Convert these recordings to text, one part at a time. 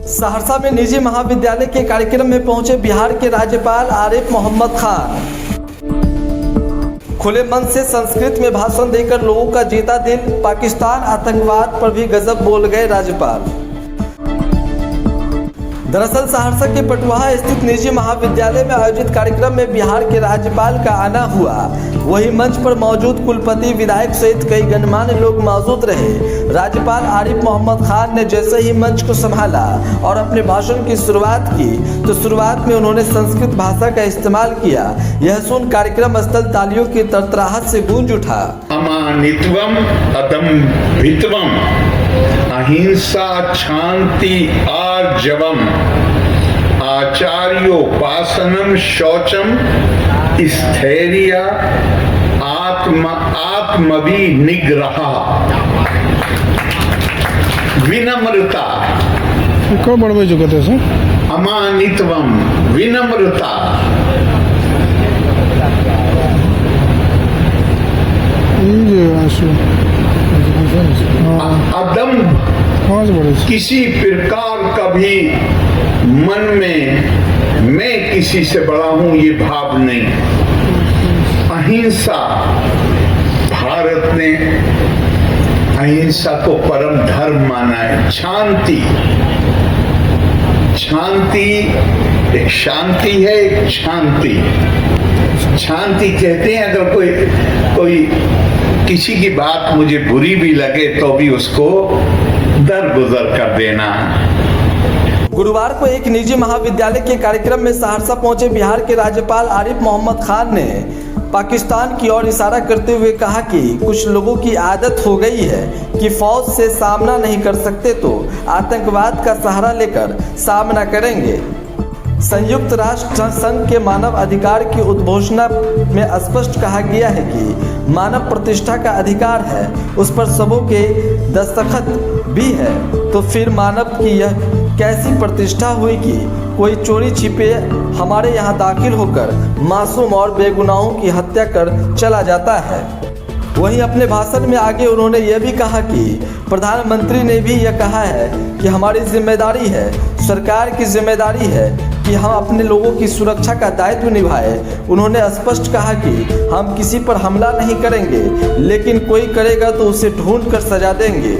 सहरसा में निजी महाविद्यालय के कार्यक्रम में पहुंचे बिहार के राज्यपाल आरिफ मोहम्मद खान। खुले मन से संस्कृत में भाषण देकर लोगों का जीता दिल। पाकिस्तान आतंकवाद पर भी गजब बोल गए राज्यपाल। दरअसल सहरसा के पटुआहा स्थित निजी महाविद्यालय में आयोजित कार्यक्रम में बिहार के राज्यपाल का आना हुआ। वही मंच पर मौजूद कुलपति, विधायक सहित कई गणमान्य लोग मौजूद रहे। राज्यपाल आरिफ मोहम्मद खान ने जैसे ही मंच को संभाला और अपने भाषण की शुरुआत की तो शुरुआत में उन्होंने संस्कृत भाषा का इस्तेमाल किया। यह सुन कार्यक्रम स्थल तालियों की तरतराहट से गूंज उठा। अमानित्वम अदम्भित्वम अहिंसा शांति आर्जवम आचार्योपासनम शौचम स्थैर्य आत्मविनिग्रह विनम्रता कौन बढ़ जो कहते हैं अमानित्वम विनम्रता अदम किसी प्रकार का भी मन में मैं किसी से बड़ा हूं ये भाव नहीं। अहिंसा, भारत ने अहिंसा को परम धर्म माना है। शांति, शांति एक शांति है, एक शांति। शांति कहते हैं अगर कोई किसी की बात मुझे बुरी भी लगे तो भी उसको दरगुजर कर देना। गुरुवार को एक निजी महाविद्यालय के कार्यक्रम में सहरसा पहुंचे बिहार के राज्यपाल आरिफ मोहम्मद खान ने पाकिस्तान की ओर इशारा करते हुए कहा कि कुछ लोगों की आदत हो गई है कि फौज से सामना नहीं कर सकते तो आतंकवाद का सहारा लेकर सामना करेंगे। संयुक्त राष्ट्र संघ के मानव अधिकार की उद्घोषणा में स्पष्ट कहा गया है कि मानव प्रतिष्ठा का अधिकार है, उस पर सबों के दस्तखत भी है। तो फिर मानव की यह कैसी प्रतिष्ठा हुई कि कोई चोरी छिपे हमारे यहाँ दाखिल होकर मासूम और बेगुनाहों की हत्या कर चला जाता है। वहीं अपने भाषण में आगे उन्होंने यह भी कहा कि प्रधानमंत्री ने भी यह कहा है कि हमारी जिम्मेदारी है, सरकार की जिम्मेदारी है कि हम अपने लोगों की सुरक्षा का दायित्व निभाएं। उन्होंने स्पष्ट कहा कि हम किसी पर हमला नहीं करेंगे, लेकिन कोई करेगा तो उसे ढूंढ कर सजा देंगे।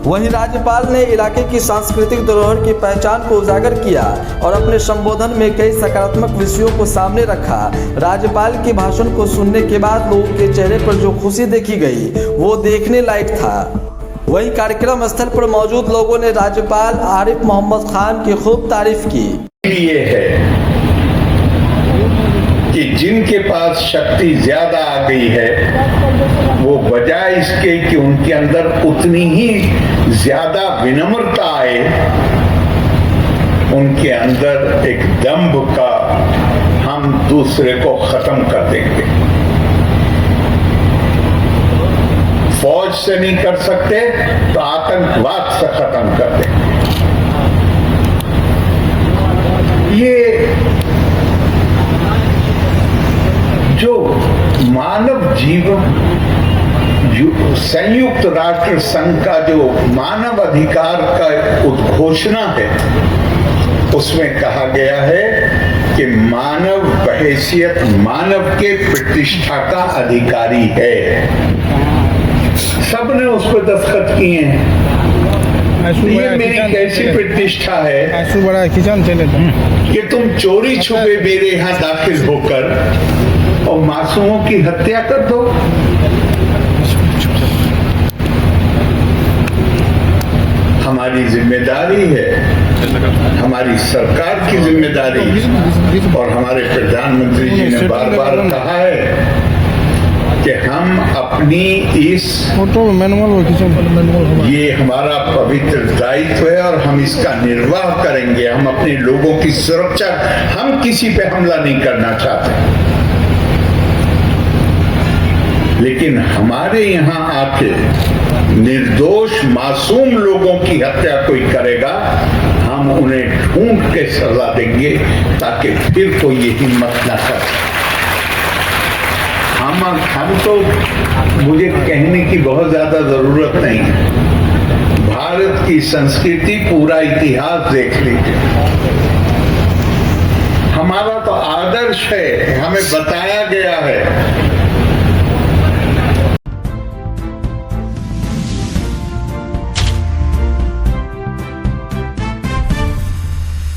वहीं राज्यपाल ने इलाके की सांस्कृतिक धरोहर की पहचान को उजागर किया और अपने संबोधन में कई सकारात्मक विषयों को सामने रखा। राज्यपाल के भाषण को सुनने के बाद लोगों के चेहरे पर जो खुशी देखी गई वो देखने लायक था। वहीं कार्यक्रम स्थल पर मौजूद लोगों ने राज्यपाल आरिफ मोहम्मद खान की खूब तारीफ की। ये है कि जिनके पास शक्ति ज्यादा आ गई है वो बजाय इसके कि उनके अंदर उतनी ही ज्यादा विनम्रता आए, उनके अंदर एक दंभ का हम दूसरे को खत्म कर देंगे। फौज से नहीं कर सकते तो आतंकवाद से खत्म कर देंगे। ये जो मानव जीवन, जो संयुक्त राष्ट्र संघ का जो मानव अधिकार का उद्घोषणा है उसमें कहा गया है कि मानव बहैसियत मानव के प्रतिष्ठा का अधिकारी है। सबने उस पर दस्तखत किए हैं। ये मेरी कैसी प्रतिष्ठा है कि तुम चोरी छुपे मेरे यहाँ दाखिल होकर और मासूमों की हत्या कर दो। हमारी जिम्मेदारी है, हमारी सरकार की जिम्मेदारी, और हमारे प्रधानमंत्री जी ने बार बार कहा है कि हम अपनी इस ये हमारा पवित्र दायित्व है और हम इसका निर्वाह करेंगे। हम अपने लोगों की सुरक्षा, हम किसी पे हमला नहीं करना चाहते, लेकिन हमारे यहाँ आके निर्दोष मासूम लोगों की हत्या कोई करेगा, हम उन्हें ढूंढ के सजा देंगे ताकि फिर कोई ये हिम्मत न करे। हम तो मुझे कहने की बहुत ज्यादा जरूरत नहीं है। भारत की संस्कृति, पूरा इतिहास देख लीजिए। हमारा तो आदर्श है, हमें बताया गया है